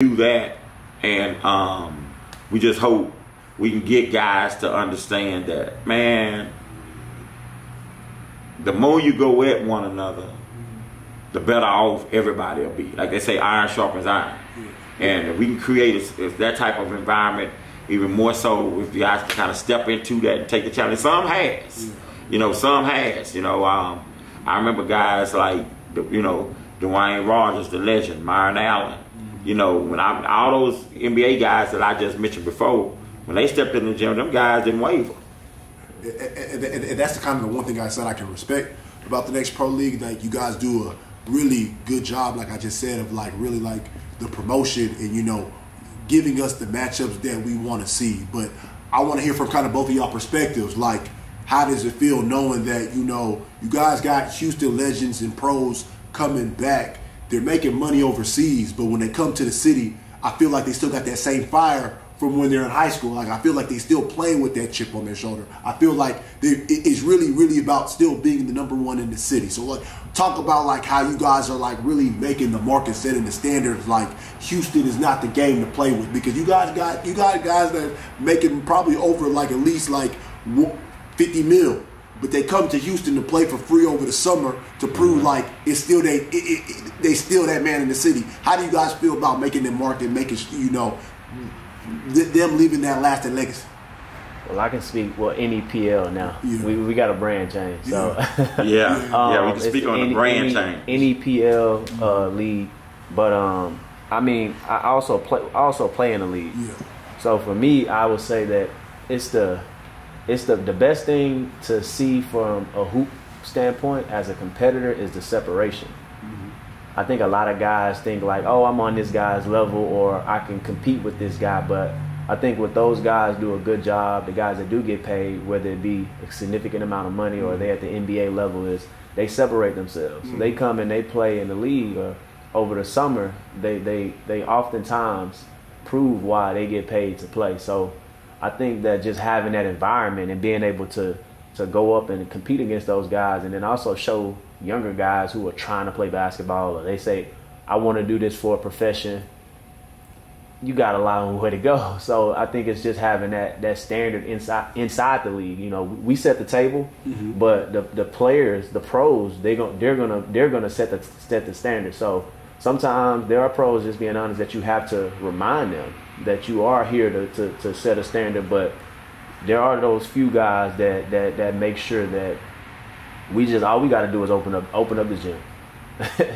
do that, and we just hope we can get guys to understand that, man, the more you go at one another, the better off everybody will be. Like they say, iron sharpens iron. And if we can create that type of environment, even more so if you guys can kind of step into that and take the challenge. Some has, you know, some has. You know, I remember guys like, you know, Dwayne Rogers, the legend, Myron Allen. You know, when all those NBA guys that I just mentioned before, when they stepped in the gym, them guys didn't waver. And that's the kind of the one thing I said I can respect about the next pro league. Like, you guys do a really good job, like I just said, of like really like the promotion and, you know, giving us the matchups that we want to see. But I want to hear from kind of both of y'all perspectives. Like, how does it feel knowing that, you know, you guys got Houston legends and pros coming back? They're making money overseas, but when they come to the city, I feel like they still got that same fire from when they're in high school. Like, I feel like they still playing with that chip on their shoulder. I feel like it's really, really about still being the number one in the city. So, like, talk about like how you guys are like really making the market, setting the standards. Like, Houston is not the game to play with, because you got guys that making probably over like at least like 50 mil. But they come to Houston to play for free over the summer to prove like it's still they still that man in the city. How do you guys feel about making them market, making, you know, them leaving that lasting legacy? Well, I can speak NEPL now. Yeah. We got a brand change, so yeah, we can speak on the brand change. NEPL league, but I mean, I also play in the league. Yeah. So for me, I would say that it's the best thing to see from a hoop standpoint as a competitor is the separation. I think a lot of guys think like, oh, I'm on this guy's level or I can compete with this guy. But I think what those guys do a good job, the guys that do get paid, whether it be a significant amount of money or they at the NBA level, is they separate themselves. So they come and they play in the league, or over the summer, they oftentimes prove why they get paid to play. So I think that just having that environment and being able to go up and compete against those guys, and then also show younger guys who are trying to play basketball, or they say, I want to do this for a profession, you got a long way to go. So I think it's just having that standard inside the league. You know, we set the table, but the players, the pros, they're gonna set the standard. So sometimes there are pros, just being honest, that you have to remind them that you are here to set a standard, but there are those few guys that make sure that all we got to do is open up the gym.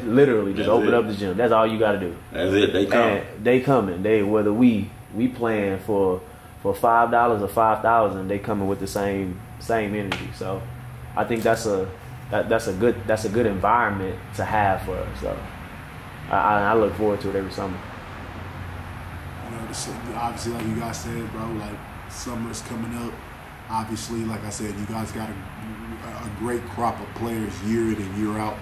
Literally, just open up the gym. That's all you got to do. That's it. They come. And they coming. Whether we playing for $5 or 5,000, they coming with the same energy. So I think that's a good environment to have for us. So I look forward to it every summer. You know, obviously, like you guys said, bro, like summer's coming up. Obviously, like I said, you guys got a great crop of players year in and year out.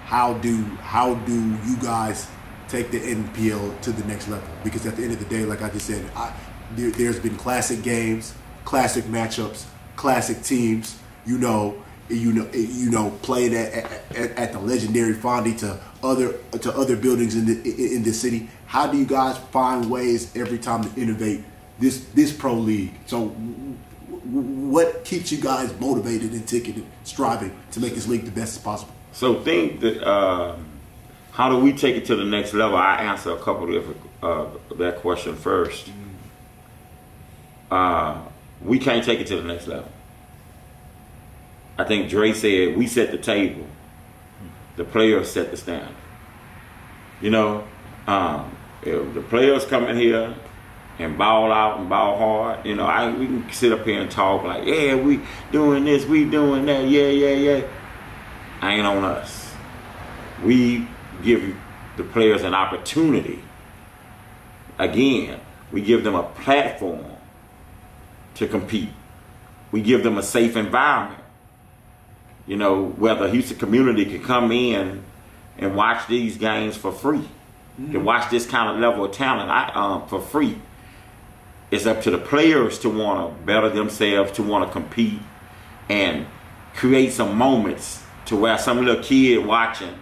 How do you guys take the NPL to the next level? Because at the end of the day, like I just said, there's been classic games, classic matchups, classic teams. You know, playing at the legendary Fondy to other buildings in the city. How do you guys find ways every time to innovate this pro league? So what keeps you guys motivated and ticketed, striving to make this league the best as possible? So think that how do we take it to the next level? I answer a couple of different that question first. We can't take it to the next level. I think Dre said we set the table. The players set the standard. You know, if the players come in here and ball out and ball hard, you know, we can sit up here and talk like, yeah, we doing this, we doing that, yeah. Ain't on us. We give the players an opportunity. Again, we give them a platform to compete. We give them a safe environment. You know, where the Houston community can come in and watch these games for free. To watch this kind of level of talent for free. It's up to the players to want to better themselves, to want to compete and create some moments to where some little kid watching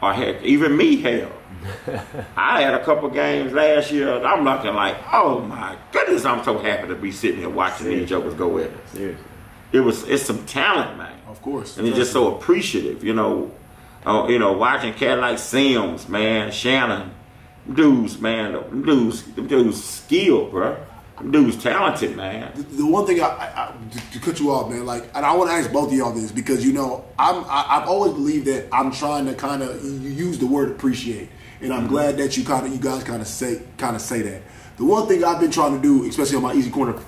or heck, even me, hell. I had a couple games last year. I'm looking like, oh my goodness, I'm so happy to be sitting here watching these jokers go at us. Seriously. It's some talent, man. Of course. And it's just so appreciative, you know. Watching cat like Sims, man, Shannon, dudes, man, them dudes skilled, bro. Them dudes talented, man. The one thing I to cut you off, man, like, and I want to ask both of y'all this because I've always believed that I'm trying to kind of use the word appreciate, and I'm glad that you guys kind of say that. The one thing I've been trying to do, especially on my Easy Corner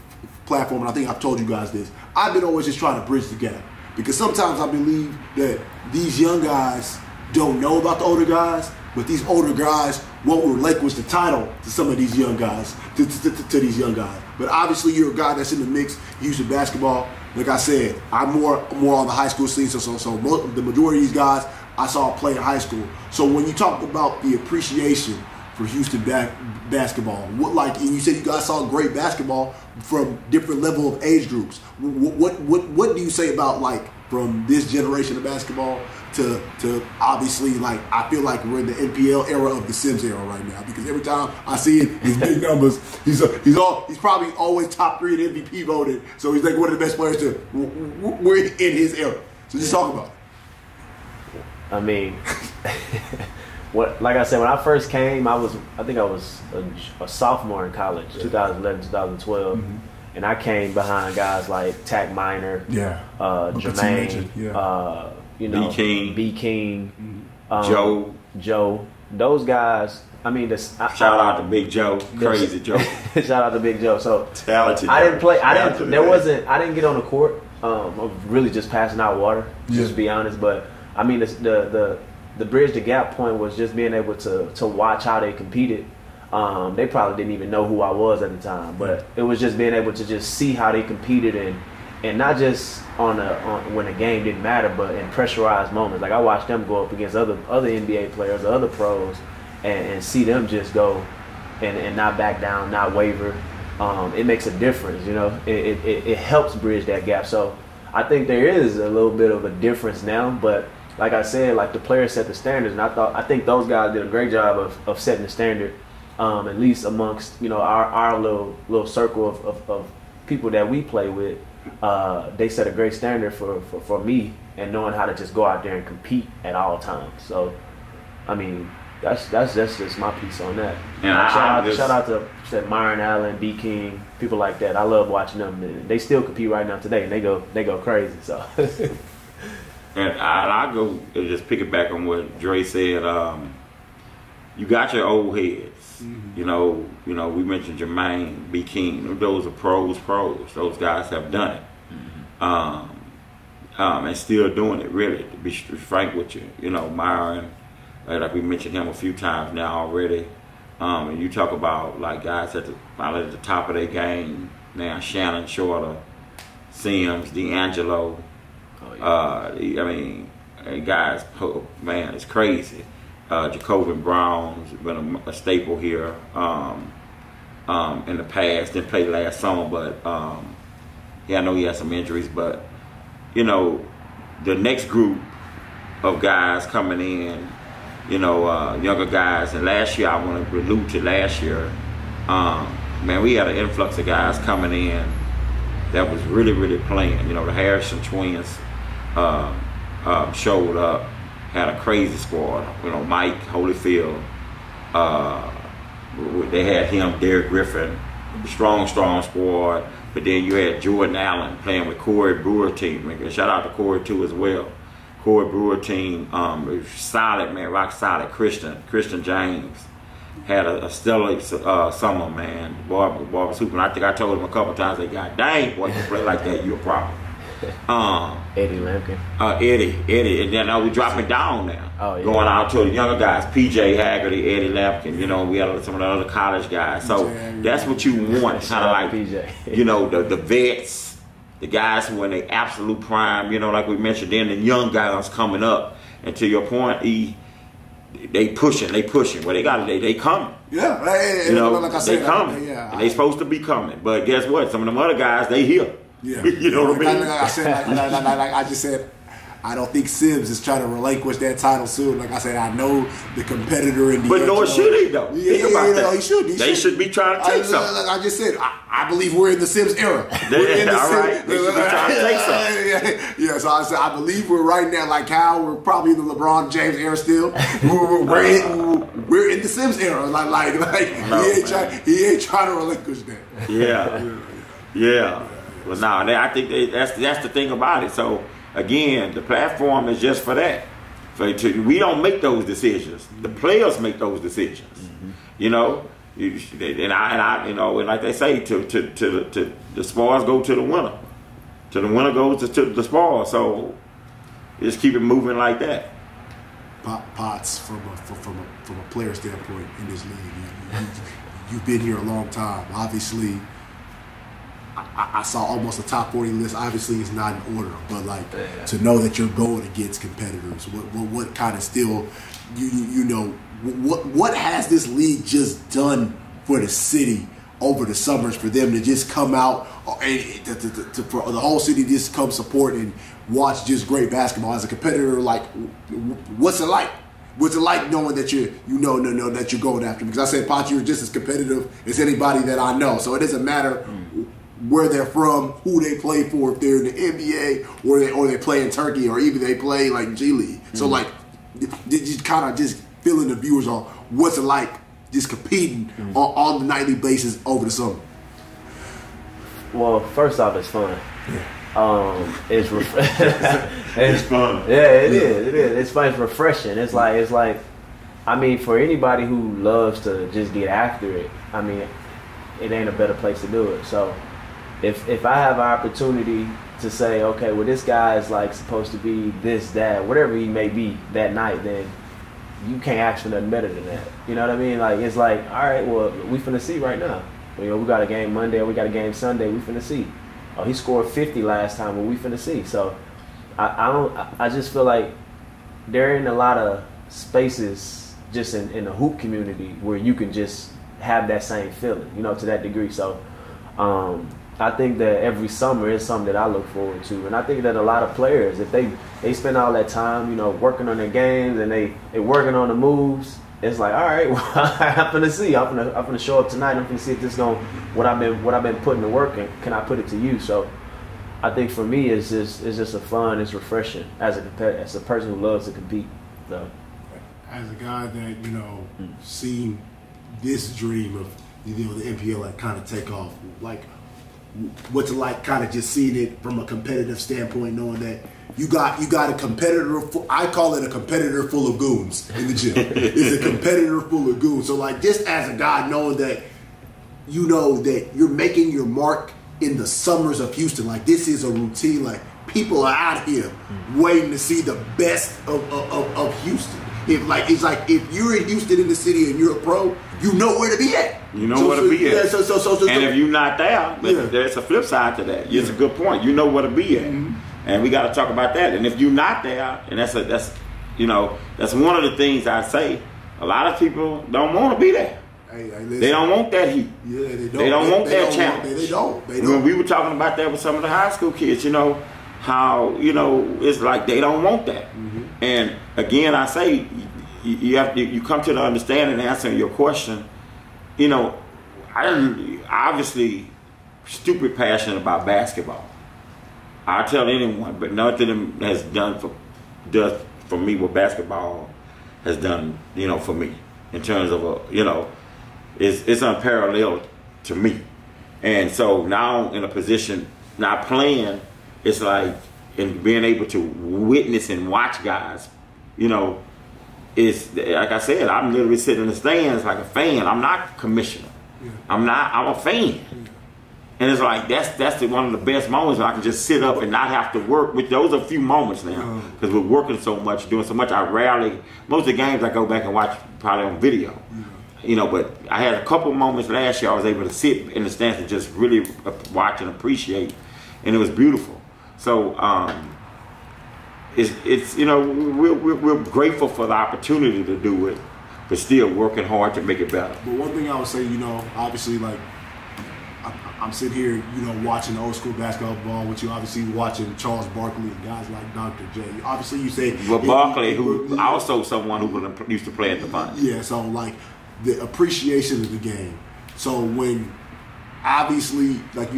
platform, and I think I've told you guys this, I've been always just trying to bridge the gap. Because sometimes I believe that these young guys don't know about the older guys, but these older guys won't relinquish the title to some of these young guys, to these young guys. But obviously you're a guy that's in the mix, Houston basketball. Like I said, I'm more on the high school scene, so the majority of these guys I saw play in high school. So when you talk about the appreciation for Houston basketball, and you said you guys saw great basketball from different level of age groups. What do you say about like from this generation of basketball to obviously like I feel like we're in the NPL era of the Sims era right now because every time I see it, his big numbers, he's probably always top 3 in MVP voted. So he's like one of the best players we're in his era. So just talk about it. I mean. Like I said, when I first came, I think I was a sophomore in college, 2011, 2012, and I came behind guys like Tack Minor, Jermaine, B King, Joe. Those guys. I mean, shout out to Big Joe, crazy Joe. Shout out to Big Joe. So talented. I didn't play. I didn't get on the court. I was really just passing out water, just to be honest. But I mean, the bridge the gap point was just being able to watch how they competed. They probably didn't even know who I was at the time, but it was just being able to just see how they competed and not just on when the game didn't matter, but in pressurized moments. Like I watched them go up against other NBA players, other pros, and see them just go and not back down, not waver. It makes a difference, you know. It helps bridge that gap. So I think there is a little bit of a difference now, but. Like I said, like the players set the standards, and I think those guys did a great job of setting the standard, at least amongst our little circle of people that we play with. They set a great standard for me and knowing how to just go out there and compete at all times. So, I mean, that's just my piece on that. And shout out to Myron Allen, B King, people like that. I love watching them. They still compete right now today, and they go crazy. So. And I go and just pick it back on what Dre said. You got your old heads. You know, we mentioned Jermaine, B. King. Those are pros. Those guys have done it. And still doing it, really, to be frank with you. You know, Myron, like we mentioned him a few times now already. And you talk about like guys probably at the top of their game now, Shannon Shorter, Sims, Dangelo. I mean, guys, man, it's crazy. Jacobin Brown's been a staple here in the past. Didn't play last summer, but I know he had some injuries. But the next group of guys coming in, younger guys. And last year, I want to allude to last year. Man, we had an influx of guys coming in that was really, really playing. The Harrison twins. Showed up, had a crazy squad. Mike Holyfield. They had him, Derek Griffin, strong squad. But then you had Jordan Allen playing with Corey Brewer team. Shout out to Corey too as well. Corey Brewer team, solid man, rock solid. Christian James had a stellar summer, man. Boy was hooping. I think I told him a couple times, God dang, boy, you play like that, you a problem. Eddie Lampkin. Eddie, and then we dropping down now. Going out to the younger guys, PJ Haggerty, Eddie Lampkin. We had some of the other college guys. So that's what you want, kind of like PJ. The vets, the guys who are in their absolute prime. Like we mentioned, then the young guys coming up. And to your point, they pushing. Well, they coming. Yeah, like I said, they coming. And they supposed to be coming. But guess what? Some of them other guys, they here. Yeah. You know what I mean? Like I said, like I just said, I don't think Sims is trying to relinquish that title soon. Like I said, I know the competitor in the But nor should he, though. He should. They should be trying to take something. Like I just said, I believe we're in the Sims era. We're in the all right. They should be trying to take something. Yeah, so I said, I believe we're right now, like how we're probably in the LeBron James era still. We're in the Sims era. Like no, he ain't trying to relinquish that. Yeah. Well, no, I think that's the thing about it. So, again, the platform is just for that. We don't make those decisions. The players make those decisions. You know, and I, you know, and like they say, to the spoils go to the winner. To the winner goes to the spoils. So, just keep it moving like that. Potts, from a player standpoint in this league, you've been here a long time. Obviously, I saw almost a top 40 list. Obviously, it's not in order, but like to know that you're going against competitors, what kind of still, you know, what has this league just done for the city over the summers for them to just come out and for the whole city just come support and watch just great basketball as a competitor? Like, what's it like? What's it like knowing that you know that you're going after? Because I said, Pot, you're just as competitive as anybody that I know. So it doesn't matter where they're from, who they play for, if they're in the NBA or they play in Turkey or even they play like G League. So like, you kind of just filling the viewers on what's it like just competing on the nightly basis over the summer. Well, first off, it's fun. It's it's fun. Yeah, it is. It's fun. It's refreshing. It's like, I mean, for anybody who loves to just get after it, I mean, it ain't a better place to do it. So, if I have an opportunity to say, okay, well, this guy is like supposed to be this, that, whatever he may be that night, then you can't ask for nothing better than that. You know what I mean? Like, it's like, all right, well, we finna see right now. You know, we got a game Monday, we got a game Sunday, we finna see. Oh, he scored 50 last time, well, we finna see. So, I just feel like there ain't a lot of spaces just in the hoop community where you can just have that same feeling, you know, to that degree. So, I think that every summer is something that I look forward to, and I think that a lot of players, if they spend all that time, you know, working on their games and they working on the moves, it's like, all right, well, I'm gonna see. I'm gonna show up tonight. I'm gonna see if this what I've been putting to work, and can I put it to use? So, I think for me, it's just a fun, it's refreshing as a person who loves to compete. So, as a guy that seen this dream of the NPL like kind of take off, like, what's it like kind of just seeing it from a competitive standpoint, knowing that you got a competitor, I call it a competitor full of goons in the gym. It's a competitor full of goons. So like, just as a guy knowing that you know that you're making your mark in the summers of Houston, like this is a routine, like people are out here waiting to see the best of Houston. If you're in Houston in the city and you're a pro, you know where to be at. You know where to be at. So, and if you're not there, there's a flip side to that. It's a good point. You know where to be at, and we got to talk about that. And if you're not there, and that's one of the things I say. A lot of people don't want to be there. They don't want that heat. Yeah, they don't. They don't want that challenge. They don't. When we were talking about that with some of the high school kids, how it's like they don't want that. And again, I say you come to the understanding and answering your question. I obviously stupid passionate about basketball. I tell anyone, but nothing has does for me what basketball has done. For me in terms of it's unparalleled to me. And so now in a position, not playing, it's like, and being able to witness and watch guys, it's like I said, I'm literally sitting in the stands like a fan. I'm not commissioner. I'm a fan. And it's like, that's one of the best moments when I can just sit up and not have to work. Those are a few moments now, because we're working so much, doing so much. Most of the games I go back and watch probably on video. But I had a couple moments last year I was able to sit in the stands and just really watch and appreciate, and it was beautiful. So we're grateful for the opportunity to do it, but still working hard to make it better. But one thing I would say, obviously, like I'm sitting here, you know, watching old school basketball with you. Obviously, watching Charles Barkley and guys like Dr. J. Obviously, you say, well, Barkley, who also someone who used to play at the Fonts. Yeah, so like the appreciation of the game. So when obviously, like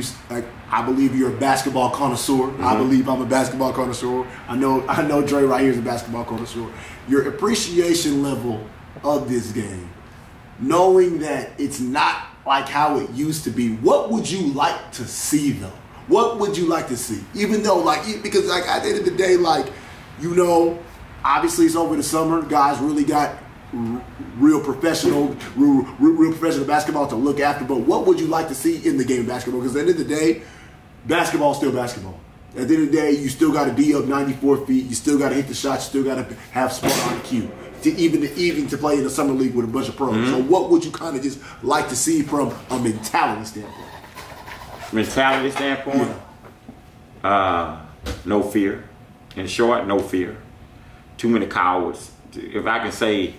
I believe you're a basketball connoisseur. I believe I'm a basketball connoisseur. I know Dre right here is a basketball connoisseur. Your appreciation level of this game, knowing that it's not like how it used to be, what would you like to see though? What would you like to see? Even though, like, because like at the end of the day, like, you know, obviously it's over the summer. Guys really got real professional basketball to look after. But what would you like to see in the game of basketball? Because at the end of the day, basketball is still basketball. At the end of the day, you still got to D up 94 feet. You still got to hit the shot. You still got to have smart IQ. Even to play in the summer league with a bunch of pros. So what would you kind of just like to see from a mentality standpoint? Mentality standpoint? Yeah. No fear. In short, no fear. Too many cowards. If I can say,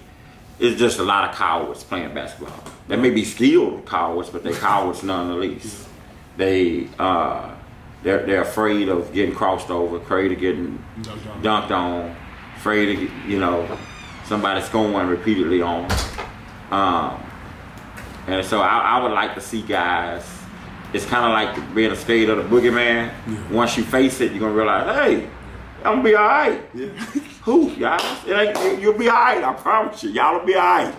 it's just a lot of cowards playing basketball. They may be skilled cowards, but they're cowards none the least. They're afraid of getting crossed over, afraid of getting dunked on, afraid of, you know, somebody scoring repeatedly on them. And so I would like to see guys, it's kind of like being scared of the boogeyman. Yeah. Once you face it, you're going to realize, hey, I'm going to be all right. Yeah. Who, y'all? You'll be all right, I promise you. Y'all will be all right.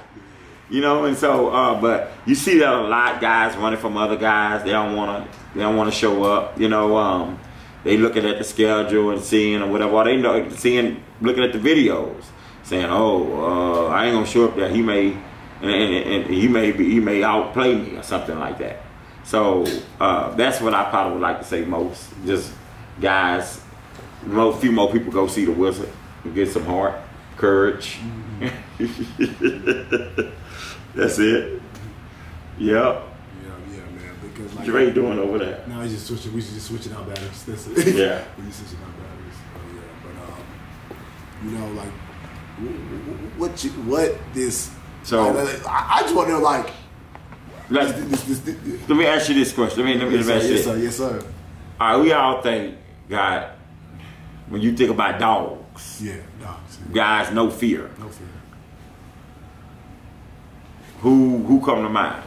You know, and so, but you see that a lot, guys running from other guys. They don't want to show up. You know, they looking at the schedule and seeing or whatever. Or they know, looking at the videos, saying, "Oh, I ain't gonna show up there. He may, and he may outplay me or something like that." So that's what I probably would like to say most. Just guys, a few more people go see the Wizard and get some heart, courage. That's it. Yep. Yeah, man. Because like, Dre doing over there. No, he's just switching. We should just switching out batteries. That's it. Yeah. We just switching out batteries. But you know, like, what this? So I just want to know, like, let me ask you this question. Let me ask you. Yes, sir. Yes, sir. All right, we all think, God, when you think about dogs, yeah, dogs, guys, no fear. No fear. Who come to mind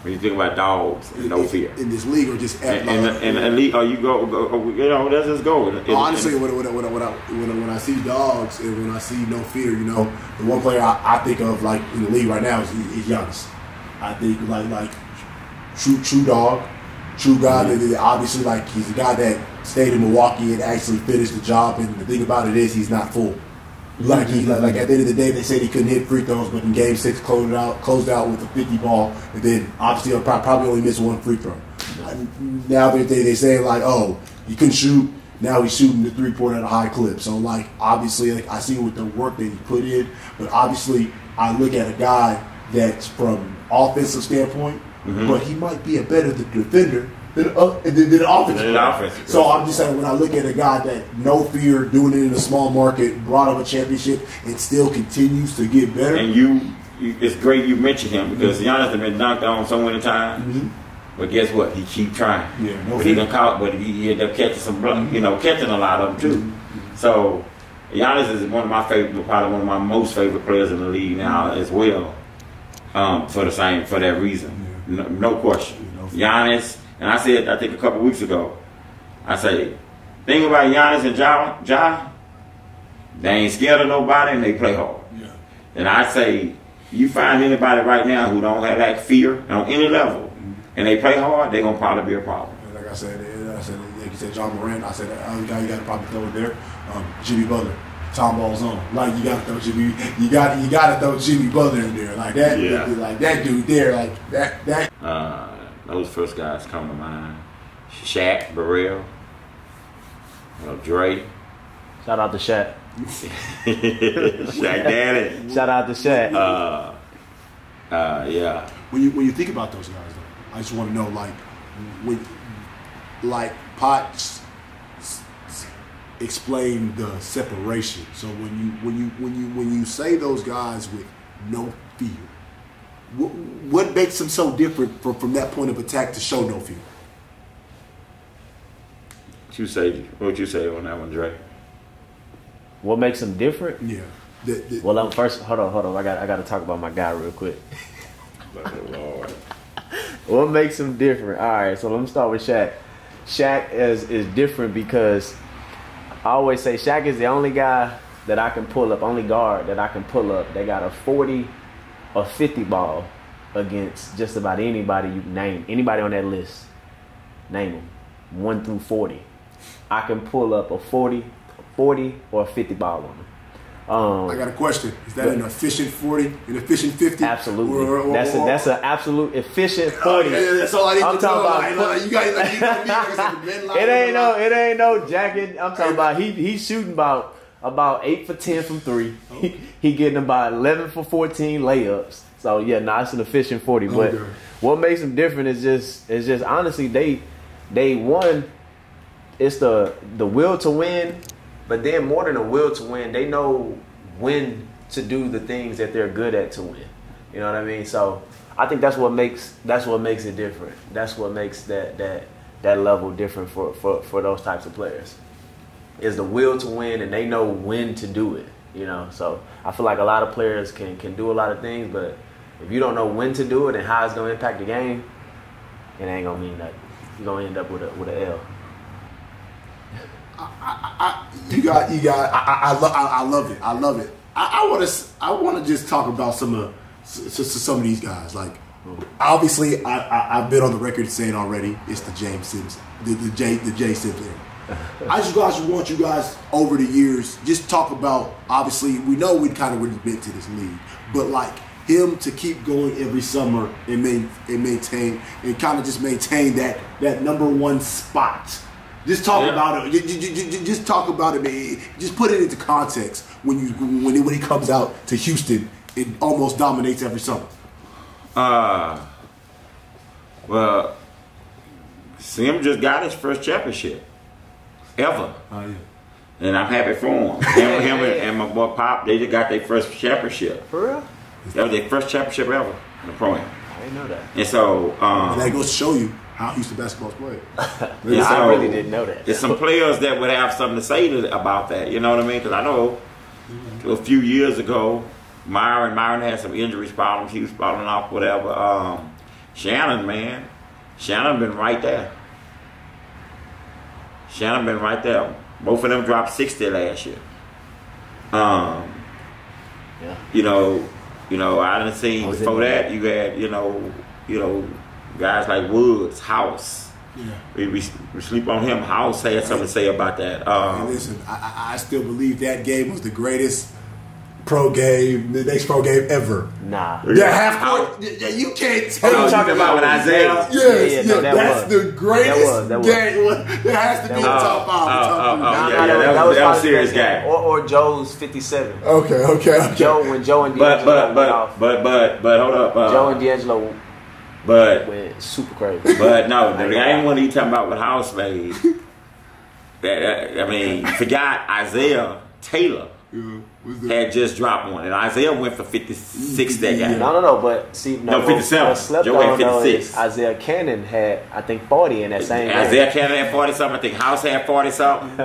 when you think about dogs and no fear? In this league, or just at in the league, or you go, you know, let's just go. Honestly, when I see dogs and when I see no fear, you know, the one player I think of, like, in the league right now is Giannis. I think like true dog, true guy. That obviously, like, he's a guy that stayed in Milwaukee and actually finished the job. And the thing about it is, he's not full. Like at the end of the day, they said he couldn't hit free throws, but in Game 6 closed out with a 50 ball, and then obviously he'll probably only miss one free throw. Now they say, like, oh, he couldn't shoot. Now he's shooting the 3-pointer at a high clip. So, like, obviously, like, I see with the work that he put in, but obviously I look at a guy that's from offensive standpoint, but he might be a better defender than offensive. So I'm just saying, when I look at a guy that no fear, doing it in a small market, brought up a championship, and still continues to get better. And it's great you mentioned him, because Giannis has been knocked on so many times. But guess what? He keep trying. Yeah, no but fear. he done caught, but he ended up catching some, you know, catching a lot of them too. So Giannis is one of my favorite, probably one of my most favorite players in the league now as well. For that reason, no question. Giannis. And I said, I think a couple weeks ago, I say, thing about Giannis and Ja, they ain't scared of nobody and they play hard. Yeah. And I say, you find anybody right now who don't have that fear on any level, and they play hard, they're gonna probably be a problem. Like I said, like you said, John Morant. I said, the other guy you got to probably throw it there, Jimmy Butler. Tom ball's on. Like, you got to throw Jimmy. You got to throw Jimmy Butler in there, like that. Yeah. Like that dude there, like that. Those first guys come to mind. Shaq, Burrell, Dre. Shout out to Shaq. Shaq Daddy. Shout out to Shaq. Yeah. When you think about those guys, though, I just want to know, like, Potts explain the separation. So when you say those guys with no fear, what makes him so different from that point of attack to show no fear? What you say on that one, Dre? What makes him different? Yeah. Well, first, hold on. I got to talk about my guy real quick. Lord. What makes him different? All right, so let me start with Shaq. Shaq is different because I always say Shaq is the only guy that I can pull up, only guard that I can pull up that got a 40 or 50 ball against just about anybody you name. Anybody on that list, name them, 1 through 40. I can pull up a 40 or a 50 ball on them. I got a question. Is that an efficient 40, an efficient 50? Absolutely. That's an absolute efficient 40. Yeah, that's all I need to know. Talking about you guys, it ain't no jacket. I'm talking about he's shooting about 8 for 10 from 3. He getting about 11 for 14 layups. So yeah, it's an efficient 40. But what makes him different is just honestly they won. It's the will to win. But then more than a will to win, they know when to do the things that they're good at to win. You know what I mean? So I think that's what makes it different. That's what makes that level different for those types of players. Is the will to win, and they know when to do it. You know, so I feel like a lot of players can do a lot of things, but if you don't know when to do it and how it's gonna impact the game, it ain't gonna mean nothing. You're gonna end up with a L. I love it. I want to just talk about some of these guys. Like, obviously, I've been on the record saying already it's the James Simpson, the Jay Simpson. I just want you guys over the years just talk about. Obviously, we know we kind of really been to this league, but like him to keep going every summer and maintain and kind of just maintain that #1 spot. Just talk about it. Just talk about it, man. Just put it into context when he comes out to Houston, it almost dominates every summer. Well, Sim just got his first championship ever. Oh yeah. And I'm happy for him. Him and my boy Pop, they just got their first championship. For real? That was their first championship ever in the pro. I didn't know that. And so and that goes to show you how Houston basketball's played. Yeah, so, I really didn't know that. There's some players that would have something to say about that. You know what I mean? Because I know a few years ago, Myron had some injuries problems. He was falling off, whatever. Shannon been right there. Both of them dropped 60 last year. You know, I didn't see before that. You had, guys like Woods, House. Yeah. We sleep on him. House had something to say about that. Listen, I still believe that game was the greatest pro game, the next pro game ever. Nah. Yeah, half court. Yeah, you can't tell. Oh, you talking about with Isaiah? Yes, that's the greatest game. There has to be a top 5. That was a serious game. Or Joe's 57. Okay. When Joe and D'Angelo went off. But hold up. Joe and D'Angelo went super crazy. But no, the game when he talking about what House made. You forgot Isaiah Taylor. Had just dropped one, and Isaiah went for 56 that game. No, but see, 57. Joe had 56. Isaiah Cannon had, I think, 40 in that same game. Isaiah Cannon had 40 something. I think House had 40 something.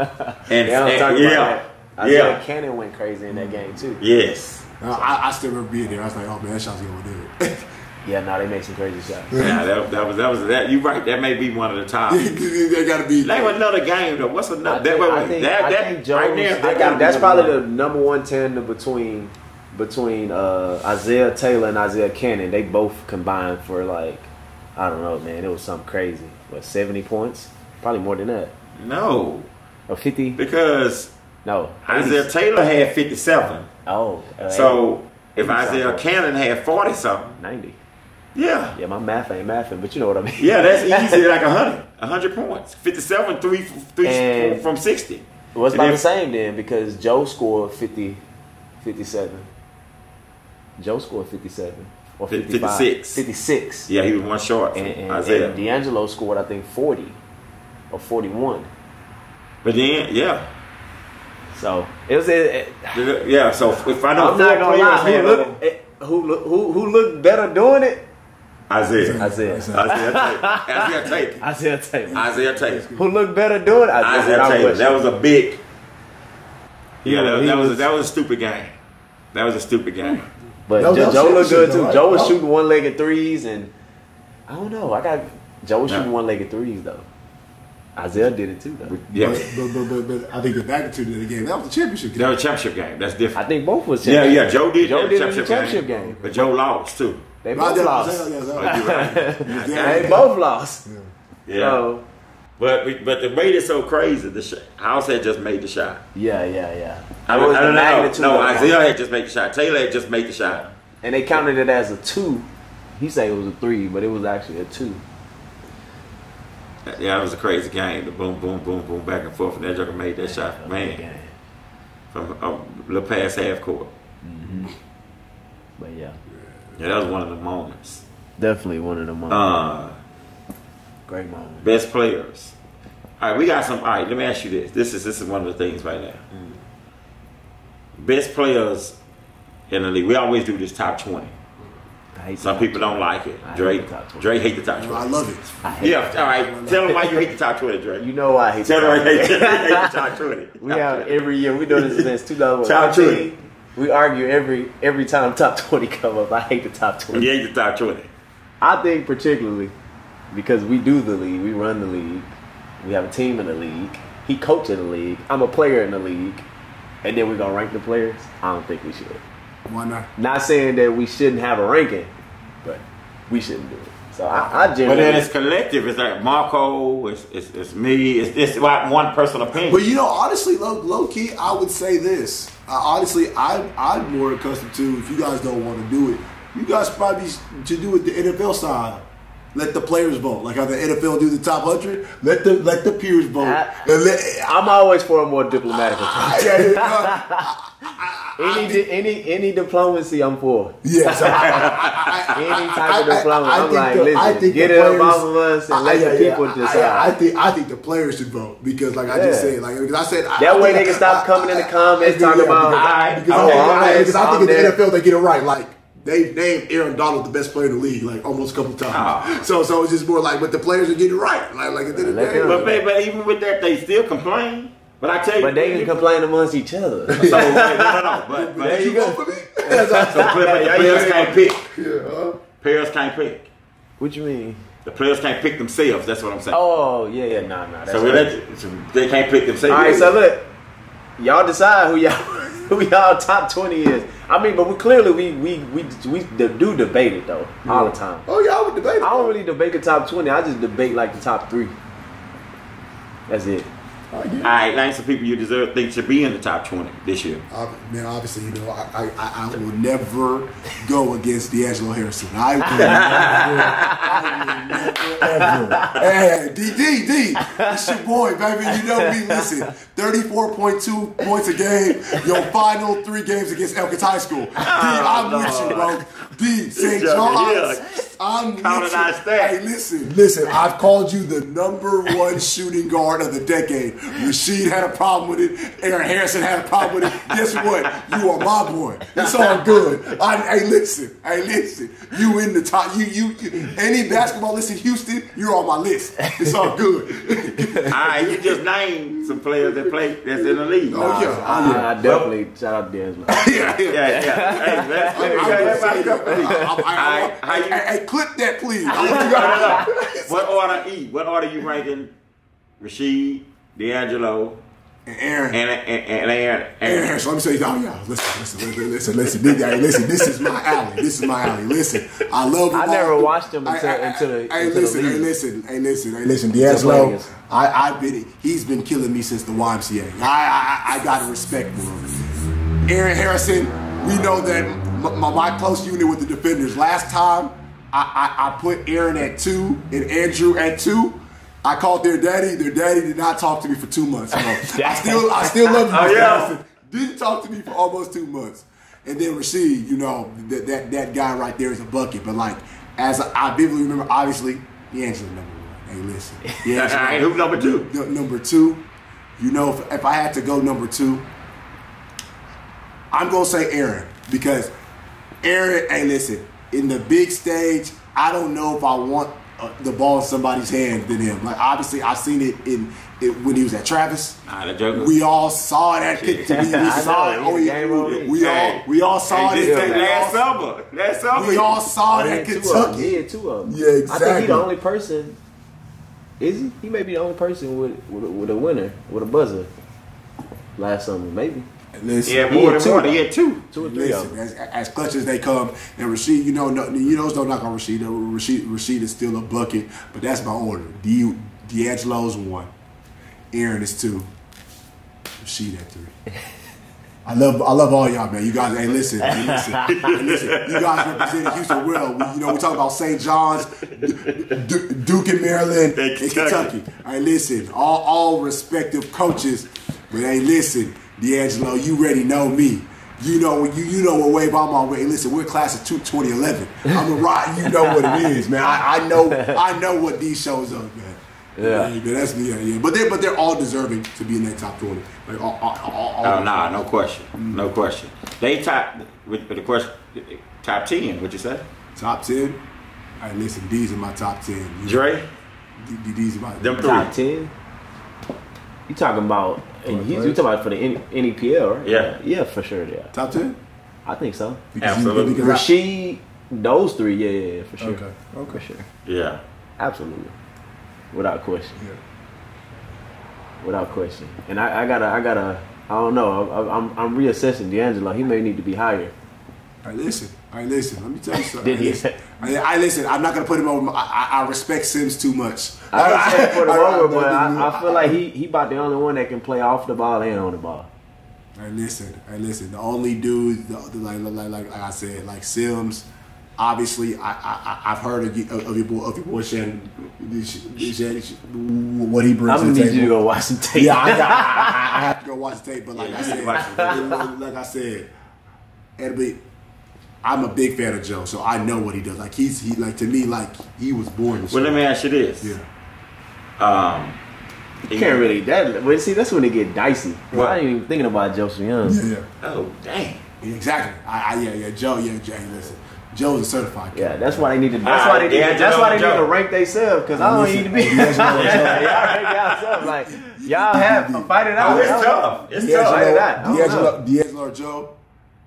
Isaiah Cannon went crazy in that game too. Yes. I still remember being there. I was like, oh man, that shot's gonna do it. Yeah, they made some crazy shots. Yeah, that was that. You right? That may be one of the top. They gotta be. Name another game though. What's another? I think Jones. That's probably the #1 tandem between Isaiah Taylor and Isaiah Cannon. They both combined for I don't know, man. It was something crazy. 70 points? Probably more than that. No. Or 50? Because no. Isaiah Taylor had 57. Oh. So if Isaiah Cannon had 40 something, 90. Yeah. Yeah, my math ain't mathing, but you know what I mean. Yeah, that's easy, like 100 points. 57, 3 from 60. Well, it's about the same then, because Joe scored 57. Joe scored 57. Or 55. 56. Yeah, he was one short from Isaiah. And D'Angelo scored, I think, 40 or 41. But then, yeah. So, it was... yeah, so if I know I'm not going to lie. who looked better doing it? Isaiah Taylor. Who looked better doing it? Isaiah Taylor. That was a big. That was a stupid game. That was a stupid game. But Joe looked good too. Joe was shooting one-legged threes, and I don't know. Joe was shooting one-legged threes though. Isaiah did it too though. Yeah. But I think the magnitude of the game, that was a championship game. That was a championship game. That's different. I think both was championship. Yeah. Joe did it in the championship game. But Joe lost too. They both lost. They both lost. Yeah. So, but the rate is so crazy. House had just made the shot. Yeah. I don't know. No, Isaiah had just made the shot. Taylor had just made the shot. And they counted it as a 2. He said it was a 3, but it was actually a 2. Yeah, it was a crazy game. The boom, boom, boom, boom, back and forth, and that joker made that shot, man, from a little past half court. Mm-hmm. But yeah, that was one of the moments. Definitely one of the moments. Great moment. Best players. All right, we got some. All right, let me ask you this. This is one of the things right now. Best players in the league. We always do this top 20. Some people don't like it. Dre hate the top 20. I love it. All right. Tell them why you hate the top 20, Dre. You know why I hate the top 20. Tell them why you hate the top 20. We have every year. We do this since 2014. We argue every time top 20 come up. I hate the top 20. You hate the top 20. I think particularly because we do the league. We run the league. We have a team in the league. He coaches the league. I'm a player in the league. And then we're going to rank the players? I don't think we should. Why not? Not saying that we shouldn't have a ranking, but we shouldn't do it. So I generally. But then it's collective. It's like Marco. It's me. It's like one personal opinion. But honestly, low key, I would say this. Honestly, I'm more accustomed to, if you guys don't want to do it, you guys probably should do it the NFL style. Let the players vote, like how the NFL do the top 100. Let the peers vote. I'm always for a more diplomatic approach. Any diplomacy, I'm for. Yes, any type of diplomacy. I'm like, listen, get it up off of us and let the people decide. I think the players should vote because, like I just said, because I said that way they can stop coming in the comments talking about. Because I think in the NFL they get it right, like. They named Aaron Donald the best player in the league, like almost a couple times. So it's just more like, but the players are getting it right, like at the end of the day. But even with that, they still complain. But I tell you, but they can complain amongst each other. So no. But there you go for me. So players can't pick. Players can't pick. What you mean? The players can't pick themselves. That's what I'm saying. Oh yeah, nah. So they can't pick themselves. All right, so look, y'all decide who y'all top 20 is. I mean, but we do debate it though all the time. Oh yeah, I would debate it. I don't really debate the top 20. I just debate like the top 3. That's it. All right, name some people you think should be in the top 20 this year. Man, obviously, I will never go against Dangelo Harrison. I will never, ever. Hey, D, it's your boy, baby. You know me. Listen, 34.2 points a game. Your final 3 games against Elkins High School. D, I'm with you, bro. D, St. John's. I'm with you. Hey, listen. I've called you the #1 shooting guard of the decade. Rashid had a problem with it. Aaron Harrison had a problem with it. Guess what? You are my boy. It's all good. Hey, listen. You in the top. You. Any basketballist in Houston, you're on my list. It's all good. All right, you just named some players that's in the league. Oh yeah. I definitely shout out Dangelo. Yeah. Hey, clip that, please. What order you ranking Rashid, Dangelo, and Aaron? And Aaron. So let me say, listen. This is my alley. Listen, I love him. I never watched him until the listen. D'Angelo, he's been killing me since the YMCA. I got a respect for him. Aaron Harrison, we know that my close unit with the defenders. Last time, I put Aaron at 2 and Andrew at 2. I called their daddy. Their daddy did not talk to me for 2 months. I still love you, Mr. Harrison. Didn't talk to me for almost 2 months. And then Rashid, that guy right there is a bucket. But like, as I vividly remember, obviously, D'Angelo #1. Hey, listen. Who's number 2? Number 2. If I had to go number 2, I'm gonna say Aaron because Aaron, hey, listen. In the big stage, I don't know if I want the ball in somebody's hand than him. Like, obviously, I've seen it when he was at Travis. The Joker. We all saw that. We saw it. We all saw it. Last summer. We all saw that Kentucky. He had 2 of them. Yeah, exactly. I think he's the only person. Is he? He may be the only person with a winner, with a buzzer. Last summer, maybe. Listen, yeah, more than one. He had 2 or 3 of them. As clutch as they come, and Rasheed, don't knock on Rasheed. Rasheed is still a bucket, but that's my order. Dangelo's 1, Aaron is 2, Rasheed at 3. I love all y'all, man. You guys, hey, listen. You guys represented Houston well. We talk about St. John's, Duke and Maryland, and Kentucky. All right, listen. All respective coaches, but hey, listen. Dangelo, you already know me. You know what wave I'm on. Hey, listen, we're class of 2011. I'm a ride. You know what it is, man. I know what these shows are, man. Yeah, that's me. Yeah. But they're all deserving to be in that top 20. Like no question, no question. They top with the question. Top 10. What you say? Top 10. All right, listen. These are my top 10. Dre. These are my them 3. Top 10. You talking about? And you talking about for the NEPL, right? Yeah, for sure. Yeah. Top 10? I think so. Absolutely. Rasheed, those 3, yeah, for sure. Okay. For sure. Yeah. Absolutely. Without question. Yeah. Without question. And I gotta. I don't know. I'm reassessing Dangelo. He may need to be higher. All right, listen. Let me tell you something. Listen. Listen. I'm not gonna put him over. I respect Sims too much. I respect for the over, but I feel like he about the only one that can play off the ball and on the ball. All right, listen. The only dude, like I said, like Sims. Obviously, I've heard of your boy Shannon. What he brings to the table. I'm gonna need you to go watch some tape. Yeah, I have to go watch the tape. But like I said, I'm a big fan of Joe, so I know what he does. Like he to me, like he was born. Well, let me ask you this. Yeah. You can't really but see, that's when it get dicey. I ain't even thinking about Joseph Young. Yeah. Oh, dang. Exactly. Joe. Listen, Joe's a certified kid. Yeah, that's why they need to. That's why they need to rank themselves, because I don't need to be. Y'all rank yourself. Like y'all have fight it out. It's tough. It's tough. Fight it out. Dangelo or Joe,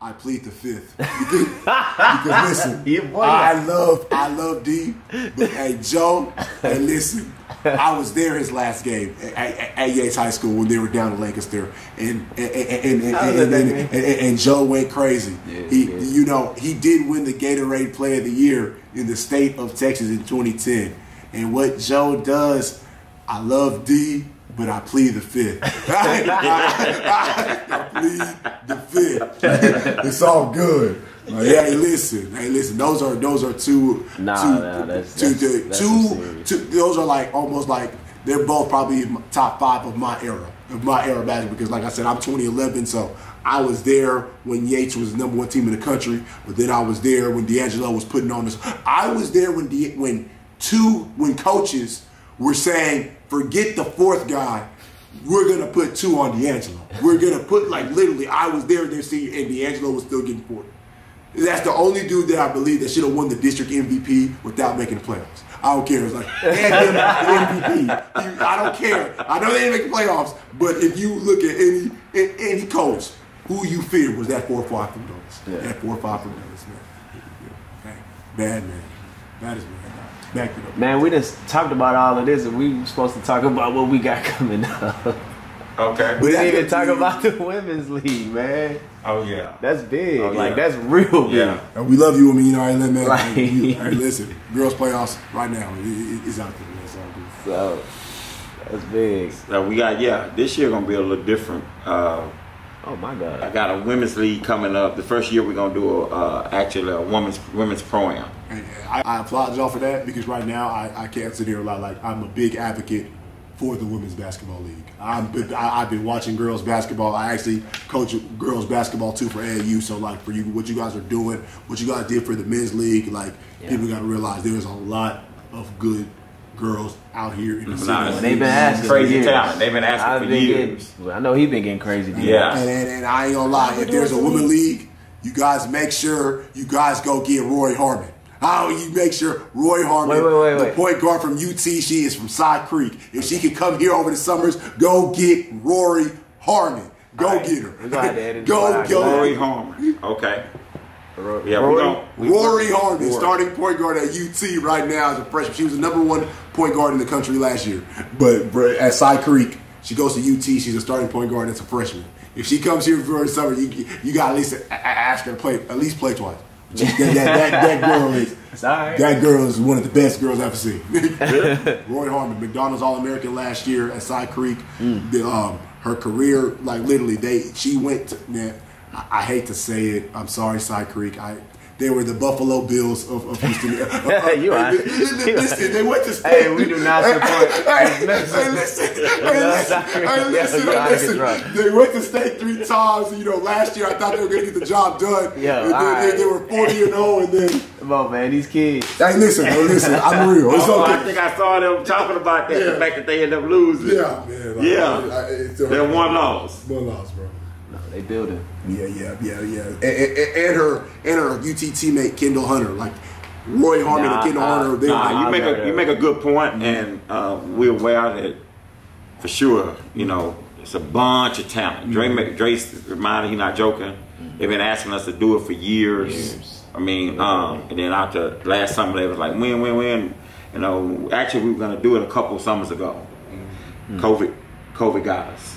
I plead the 5th because listen, I love D, but hey Joe, hey listen, I was there his last game at Yates High School when they were down in Lancaster, and Joe went crazy. He did win the Gatorade Player of the Year in the state of Texas in 2010, and what Joe does, I love D. But I plead the 5th. I plead the 5th. It's all good. Hey, listen. Those are two. Those are like almost like they're both probably top 5 of my era basketball. Because like I said, I'm 2011, so I was there when Yates was the number 1 team in the country. But then I was there when Dangelo was putting on this. I was there when coaches were saying, forget the 4th guy. We're going to put 2 on Dangelo. We're going to put, like, literally, I was there their senior, and Dangelo was still getting 40. That's the only dude that I believe that should have won the district MVP without making the playoffs. I don't care. It's like, and the MVP. I don't care. I know they didn't make the playoffs, but if you look at any coach, who you fear was that 4 or 5 from those. Yeah. That 4 or 5 from those, man. Bad, man. That is bad. Man, we just talked about all of this, and we were supposed to talk about what we got coming up. Okay. We didn't even talk about the women's league, man. Oh yeah, that's big. That's real big. Yeah. And we love you. I mean, man. Hey, listen, girls playoffs right now. It's out there. It's all good. So that's big. So we got this year gonna be a little different. Oh my God! I got a women's league coming up. The first year we're gonna do actually a women's pro-am. I applaud y'all for that, because right now I can't sit here and lie. Like, I'm a big advocate for the women's basketball league. I've been watching girls basketball. I actually coach girls basketball too for AAU. So like for you, what you guys are doing, what you guys did for the men's league, like people got to realize there's a lot of good girls out here in the city. They've been asking crazy talent. They've been asking for years. I know he's been getting crazy. Yeah. And I ain't gonna lie, if there's a women league, you guys make sure you guys go get Roy Harmon. How you make sure Roy Harmon, the point guard from UT, she is from Side Creek. If she can come here over the summers, go get Rory Harmon. Go get her. Go Rory Harmon. Okay. Yeah, Rory Harmon, starting point guard at UT right now as a freshman. She was the #1 point guard in the country last year. But at Side Creek, she goes to UT. She's a starting point guard as a freshman. If she comes here for the summer, you got at least ask her to play, at least play twice. That girl is one of the best girls I've ever seen. Roy Harmon, McDonald's All-American last year at Side Creek. Her career, like literally, she went to, man, I hate to say it. I'm sorry, Side Creek. They were the Buffalo Bills of Houston. Listen, they went to state. Hey, we do not support. Listen. They went to state 3 times. You know, last year I thought they were going to get the job done. Yeah, they were 40-0, and then. Come on, man, these kids. Hey, listen. I'm real. It's okay. I think I saw them talking about that. The fact that they ended up losing. Yeah, man. They're one loss. One loss, bro. They building. Yeah. And her UT teammate Kendall Hunter, like Roy Harmon and Kendall Hunter. You make a good point, and we're aware that for sure. You know, it's a bunch of talent. Dre's reminded, he's not joking. They've been asking us to do it for years. I mean, and then after last summer they was like win. You know, actually we were gonna do it a couple summers ago. COVID got us.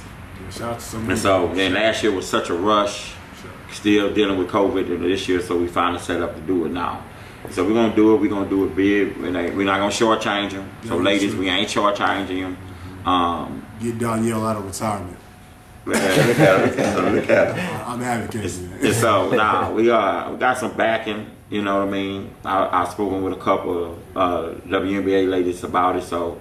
And so then last year was such a rush, still dealing with COVID, and this year, so we finally set up to do it now. So we're gonna do it. We're gonna do it big. We're not gonna shortchange them. So ladies, we ain't shortchanging them. Get Danielle out of retirement. Look at her. I'm advocating. And so we got some backing. You know what I mean? I've spoken with a couple of WNBA ladies about it. So.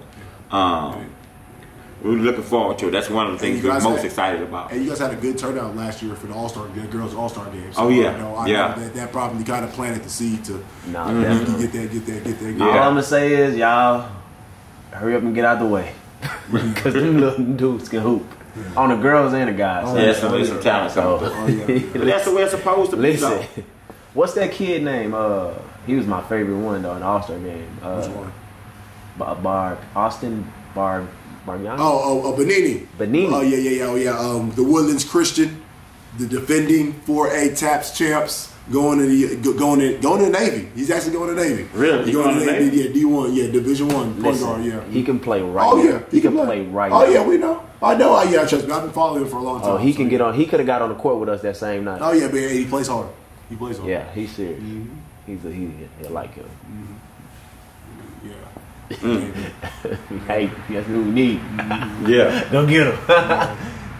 We're looking forward to it. That's one of the things we're most excited about. And you guys had a good turnout last year for the girls' All-Star game. So I know that probably kind of planted the seed to get that. All I'm gonna say is y'all hurry up and get out the way, because them little dudes can hoop on the girls and the guys. So there's some talent. That's the way it's supposed to be. Listen, what's that kid name? He was my favorite one though in the All-Star game. Which one? Austin Bargnani. Benini. Oh yeah. The Woodlands Christian, the defending 4A TAPS champs, going to the Navy. He's actually going to Navy. Really? He's going to Navy? Yeah, D1, Division 1 point guard. Yeah, he can play right. Oh yeah, he can play right. Oh yeah, we know. I know. Yeah, trust me. I've been following him for a long time. Oh, he can get on. He could have got on the court with us that same night. Oh yeah, but he plays hard. Yeah, he's serious. He like him. Yeah. Hey, that's what we need. Yeah. Don't get him.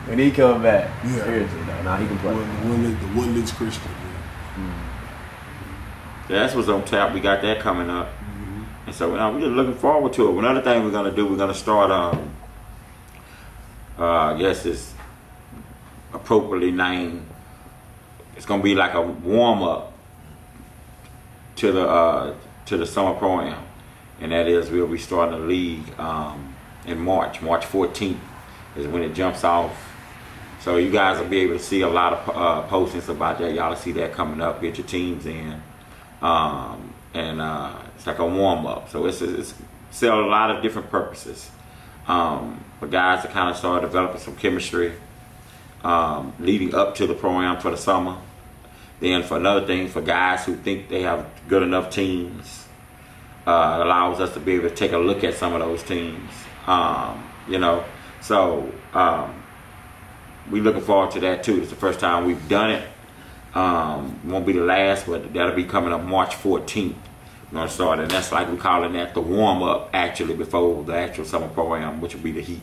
When he come back. Yeah. Seriously, though. Now he can play. The Woodlands Christian. Yeah, that's what's on tap. We got that coming up. And so we're just looking forward to it. Another thing we're going to do, we're going to start, I guess it's appropriately named. It's going to be like a warm-up to the summer program. And that is, we'll be starting a league in March 14th is when it jumps off. So you guys will be able to see a lot of postings about that. Y'all will see that coming up. Get your teams in, and it's like a warm up. So it's sell a lot of different purposes. For guys to kind of start developing some chemistry leading up to the program for the summer. Then for another thing, for guys who think they have good enough teams. Allows us to be able to take a look at some of those teams, So we're looking forward to that too. It's the first time we've done it. Won't be the last, but that'll be coming up March 14th. We're gonna start, and that's like we calling that the warm up actually before the actual summer program, which will be the heat.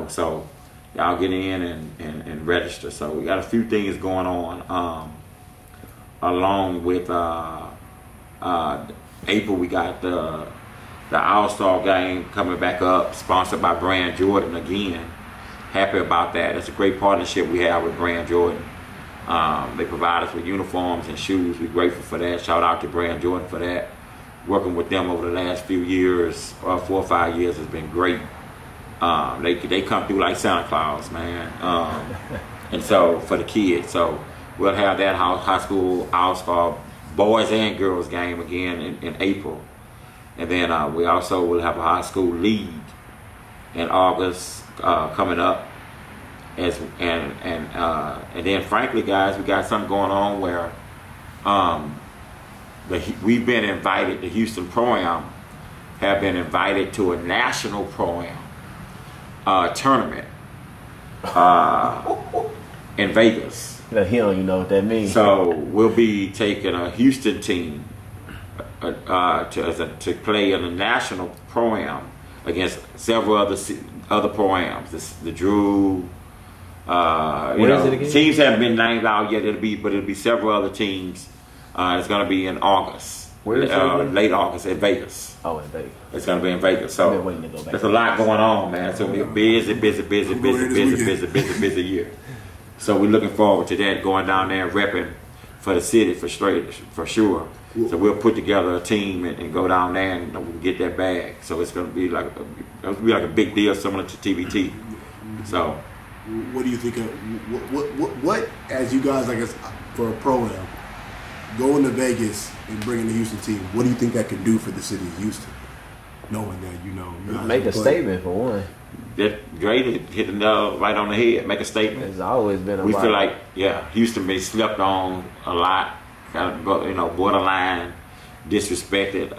So y'all get in and register. So we got a few things going on, along with. April, we got the All-Star game coming back up, sponsored by Brand Jordan again. Happy about that. It's a great partnership we have with Brand Jordan. They provide us with uniforms and shoes. We're grateful for that. Shout out to Brand Jordan for that. Working with them over the last few years, 4 or 5 years, has been great. They come through like Santa Claus, man. And so for the kids, so we'll have that high school All-Star boys and girls game again in April. And then we also will have a high school league in August coming up. And then frankly, guys, we got something going on where we've been invited, the Houston Pro-Am have been invited to a national Pro-Am tournament in Vegas. Now, he don't even know what that means. So we'll be taking a Houston team to play in a national Pro-Am against several other Pro-Ams. The Drew. Where is it again? Teams haven't been named out yet. It'll be several other teams. It's going to be in August. Where is it? Late August in Vegas. Oh, in Vegas. It's going to be in Vegas. So I've been waiting to go back. there's a lot going on, man. It's going to be a busy year. So we're looking forward to that, going down there and repping for the city for sure. So we'll put together a team and go down there and we'll get that bag. So it's going to be like a big deal, similar to TBT. So. What do you think of what as you guys, I guess, for a Pro-Am, going to Vegas and bringing the Houston team, what do you think that can do for the city of Houston? Knowing that, you guys make a statement for one. That great hit the nail right on the head. Make a statement. It's always been We feel like Houston been slept on a lot, kind of, borderline disrespected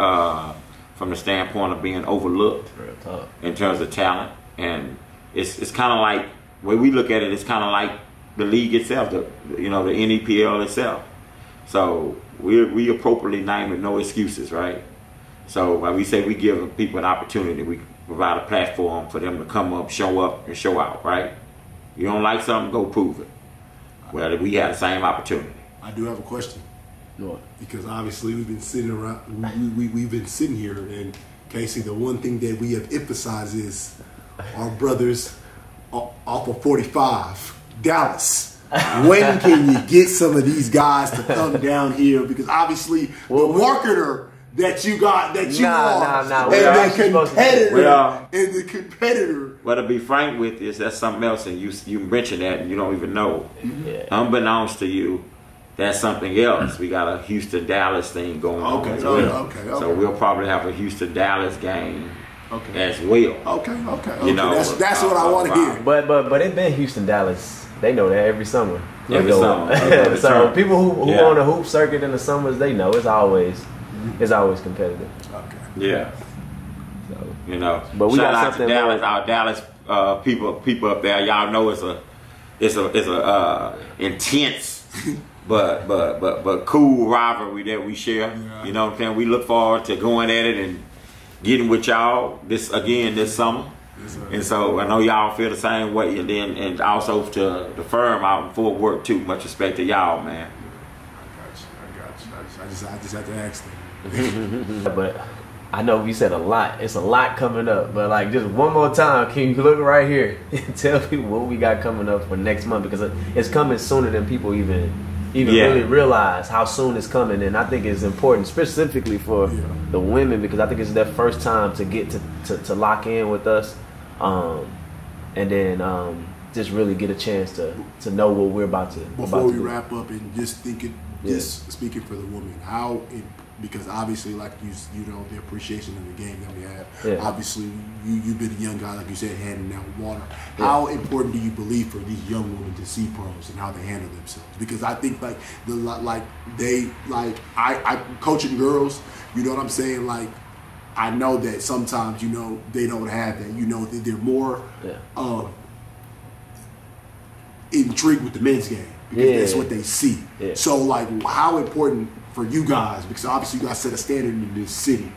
from the standpoint of being overlooked in terms of talent, and it's kind of like. The way we look at it, it's kind of like the league itself, the NEPL itself. So we appropriately name it No Excuses, right? So when we say we give people an opportunity, we provide a platform for them to come up, and show out, right? You don't like something, go prove it. Well, we have the same opportunity. I do have a question. What? Because obviously we've been sitting around, we've been sitting here, and Casey, the one thing that we have emphasized is our brothers off of 45, Dallas. When can you get some of these guys to come down here? Because obviously the marketer that you got, and the competitor. Well, to be frank with you, that's something else, and you mentioned that, and you don't even know. Yeah. Unbeknownst to you, that's something else. We got a Houston-Dallas thing going on as well. Okay. So we'll probably have a Houston-Dallas game. As well. Okay. That's what I want to hear. But it been Houston, Dallas. They know that every summer. Every summer. So people who on the hoop circuit in the summers, they know it's always competitive. Okay. Yeah. So, but we shout got out to Dallas, our Dallas people up there. Y'all know it's a intense but cool rivalry that we share. Yeah. You know what I'm saying? We look forward to going at it and getting with y'all this summer. Yes, and so I know y'all feel the same way, and also to the firm out in Fort Worth too. Much respect to y'all, man. I got you. I just had to ask them. But I know we said a lot. It's a lot coming up. But like, just one more time, can you look right here and tell people what we got coming up for next month? Because it's coming sooner than people even really realize how soon it's coming. And I think it's important specifically for the women, because I think it's their first time to get to lock in with us, and then just really get a chance to know what we're about to Before we wrap up, and just thinking, just speaking for the woman, because obviously, like you know, the appreciation of the game that we have. Yeah. You've been a young guy, like you said, handing out water. Yeah. How important do you believe for these young women to see pros and how they handle themselves? Because I think I coaching girls. You know what I'm saying? Like, I know that sometimes they don't have that. They're more intrigued with the men's game because that's what they see. Yeah. So like, how important for you guys, because obviously you guys set a standard in this city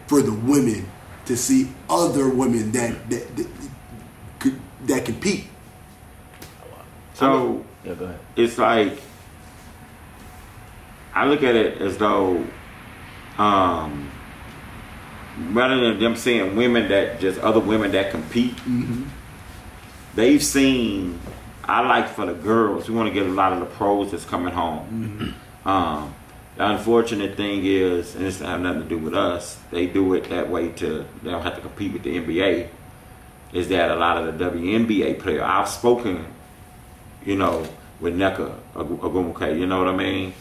for the women to see other women that compete. So go ahead. It's like, I look at it as though rather than them seeing women other women that compete, they've seen. I like for the girls, we want to get a lot of the pros that's coming home. The unfortunate thing is, and this doesn't have nothing to do with us, they do it that way they don't have to compete with the NBA, is that a lot of the WNBA players, I've spoken, with NECA Agumuke. You know what I mean?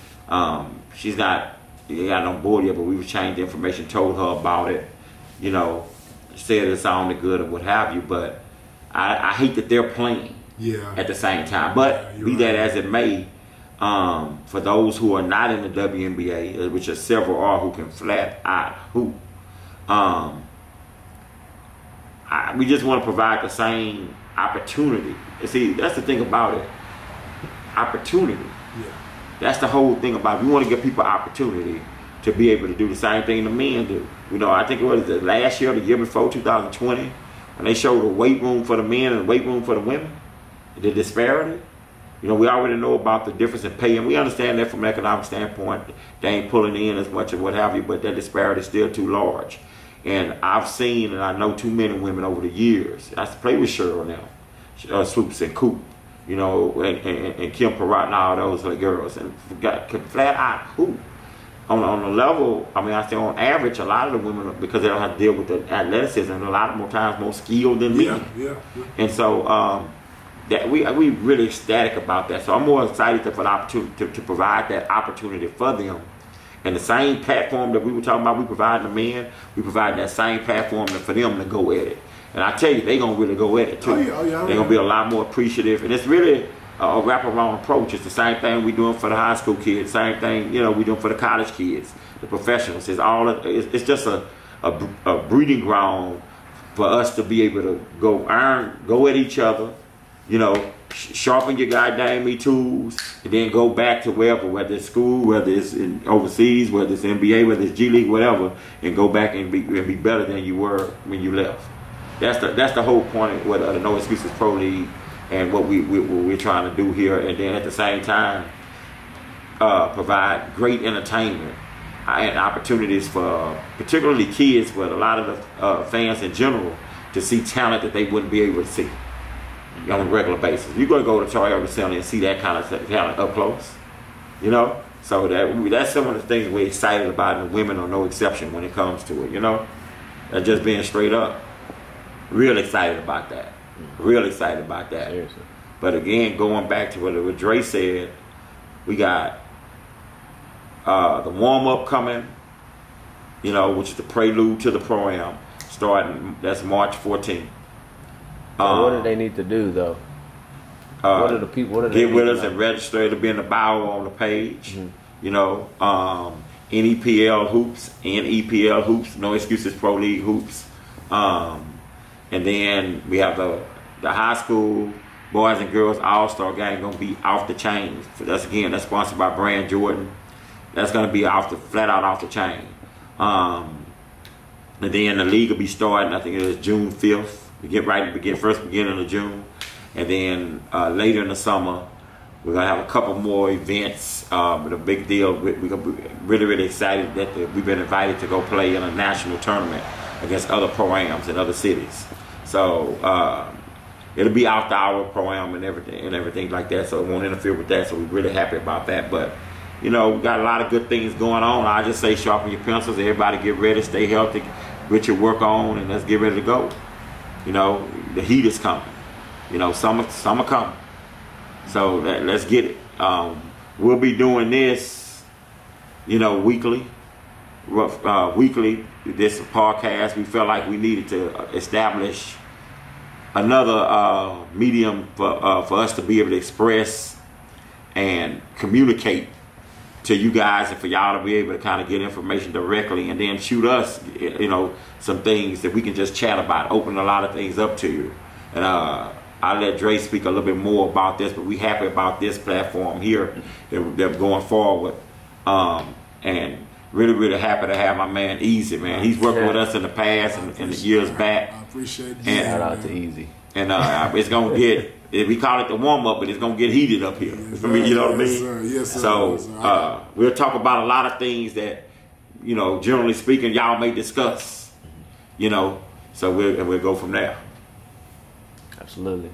She's not on board yet, but we changed the information, told her about it. You know, said it's on the good or what have you. But I hate that they're playing at the same time. But be that as it may, for those who are not in the WNBA, which are several are who can flat out hoop, we just want to provide the same opportunity. You see, that's the thing about it. Opportunity. Yeah. That's the whole thing about it. We want to give people opportunity to be able to do the same thing the men do. You know, I think it was last year or the year before, 2020, when they showed the weight room for the men and the weight room for the women, the disparity. You know, we already know about the difference in pay, and we understand that from an economic standpoint. They ain't pulling in as much or what have you, but that disparity is still too large. And I've seen and I know too many women over the years. I play with Cheryl now, Swoops and Coop, you know, and Kim Perrott and all those little girls, and got flat out hoop. On the level, I mean, I say on average, a lot of the women, because they don't have to deal with the athleticism, a lot of more times more skilled than men. Yeah. And so that we really ecstatic about that. So I'm more excited for the opportunity to provide that opportunity for them. And the same platform that we were talking about, we provide the men, we provide that same platform for them to go at it. And I tell you, they're going to really go at it too. They're going to be a lot more appreciative. And it's really a wraparound approach. It's the same thing we're doing for the high school kids, same thing, you know, we're doing for the college kids, the professionals. It's just a breeding ground for us to be able to go at each other, you know, sharpen your goddamn tools, and then go back to whether it's school, whether it's overseas, whether it's NBA, whether it's G League, whatever, and go back and be better than you were when you left. That's the whole point of the No Excuses Pro League and what we're trying to do here, and then at the same time provide great entertainment and opportunities for particularly kids, but a lot of the fans in general, to see talent that they wouldn't be able to see on a regular basis. You're going to go to Toyota Center and see that kind of talent up close, you know? So that's some of the things we're excited about, and women are no exception when it comes to it, you know? That's just being straight up. Real excited about that. Real excited about that. Seriously. But again, going back to what Dre said, we got the warm-up coming, you know, which is the prelude to the Pro-Am, starting, that's March 14th. What do they need to do though? What are the people? What do they get with us and register? It'll be in the bio on the page. Mm-hmm. You know, NEPL hoops, NEPL hoops, No Excuses Pro League hoops, and then we have the high school boys and girls all-star game gonna be off the chain. So that's sponsored by Brand Jordan. That's gonna be flat out off the chain. And then the league will be starting. I think it is June 5th. We get beginning of June, and then later in the summer we're gonna have a couple more events. But a big deal, we're gonna be really excited that we've been invited to go play in a national tournament against other pro-ams in other cities. So it'll be after our pro-am and everything like that. So it won't interfere with that. So we're really happy about that. But you know, we got a lot of good things going on. I just say sharpen your pencils. Everybody get ready, stay healthy, get your work on, and let's get ready to go. You know, the heat is coming. You know, summer coming. So let's get it. We'll be doing this, you know, weekly. This podcast. We felt like we needed to establish another medium for us to be able to express and communicate to you guys, and for y'all to be able to kind of get information directly, and then shoot us, you know, some things that we can just chat about, open a lot of things up to you. And I'll let Dre speak a little bit more about this, but we happy about this platform here that going forward, and really happy to have my man Easy, man. He's worked with us in the past and in the years back. I appreciate that. Shout out to Easy. And it's gonna get, we call it the warm up, but it's gonna get heated up here. Yes, you know what I mean? Yes, sir. Yes, sir. So Yes, sir. We'll talk about a lot of things that, you know, generally speaking, y'all may discuss. You know, so we'll go from there. Absolutely.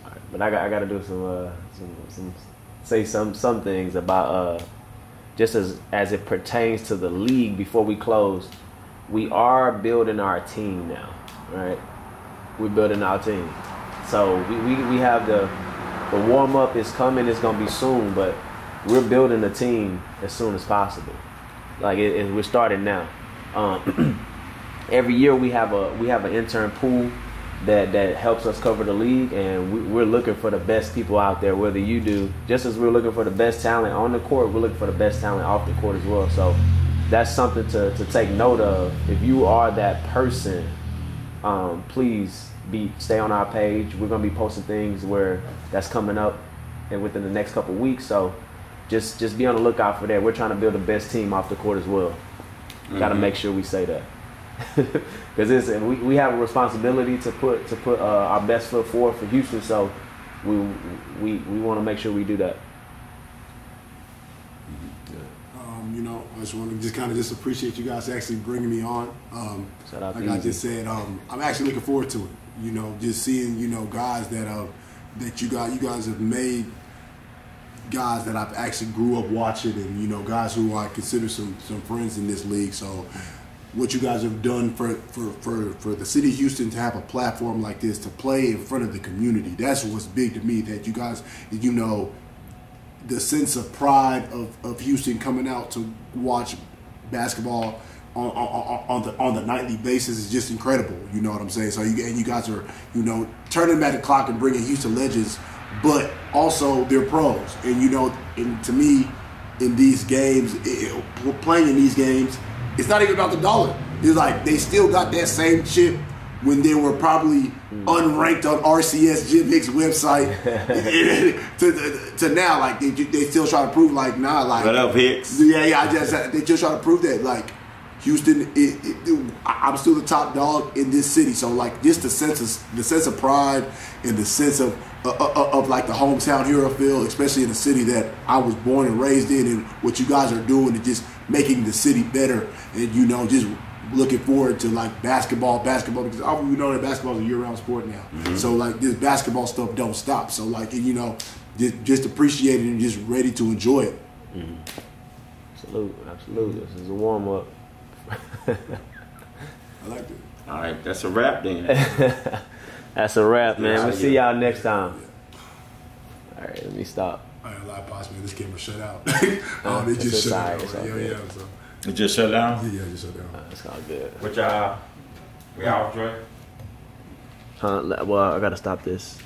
All right, but I got to do some things about just as it pertains to the league. Before we close, we are building our team now, right? We're building our team. So we have the warm up is coming. It's gonna be soon, but we're building a team as soon as possible. Like we're starting now. Every year we have an intern pool that helps us cover the league, and we're looking for the best people out there. Whether you do, just as we're looking for the best talent on the court, we're looking for the best talent off the court as well. So that's something to take note of. If you are that person, please stay on our page. We're gonna be posting things where that's coming up and within the next couple of weeks. So just be on the lookout for that. We're trying to build the best team off the court as well. Got to make sure we say that. Because we have a responsibility to put our best foot forward for Houston, so we want to make sure we do that. I just want to just appreciate you guys actually bringing me on. Shout out like I just said, I'm actually looking forward to it. Just seeing guys that you guys have made, guys that I've actually grew up watching, and guys who I consider some friends in this league. So what you guys have done for the city of Houston to have a platform like this to play in front of the community, that's what's big to me. That you guys, the sense of pride of Houston coming out to watch basketball on the nightly basis is just incredible. You know what I'm saying? So you guys are turning back the clock and bringing Houston legends, but also they're pros. And to me, in these games, playing in these games, it's not even about the dollar. It's like they still got that same chip when they were probably unranked on RCS Jim Hicks' website to now, like they still try to prove like what up, Hicks? Yeah. They just try to prove that like Houston, I'm still the top dog in this city. So like just the sense of pride and the sense of like the hometown hero feel, especially in the city that I was born and raised in, and what you guys are doing and just making the city better, and just looking forward to like basketball because we know that basketball is a year-round sport now. Mm-hmm. So like this basketball stuff don't stop. So like just appreciate it and just ready to enjoy it. Mm-hmm. Absolutely. This is a warm up. I like it. All right, that's a wrap then. That's a wrap, man. We'll see y'all next time. Yeah. All right, let me stop. I ain't a lot possible. This camera shut out. They just shut out. Yeah. So. It just shut down? Yeah, it just shut down. That's all good. What y'all? We off, Dre? Well, I gotta stop this.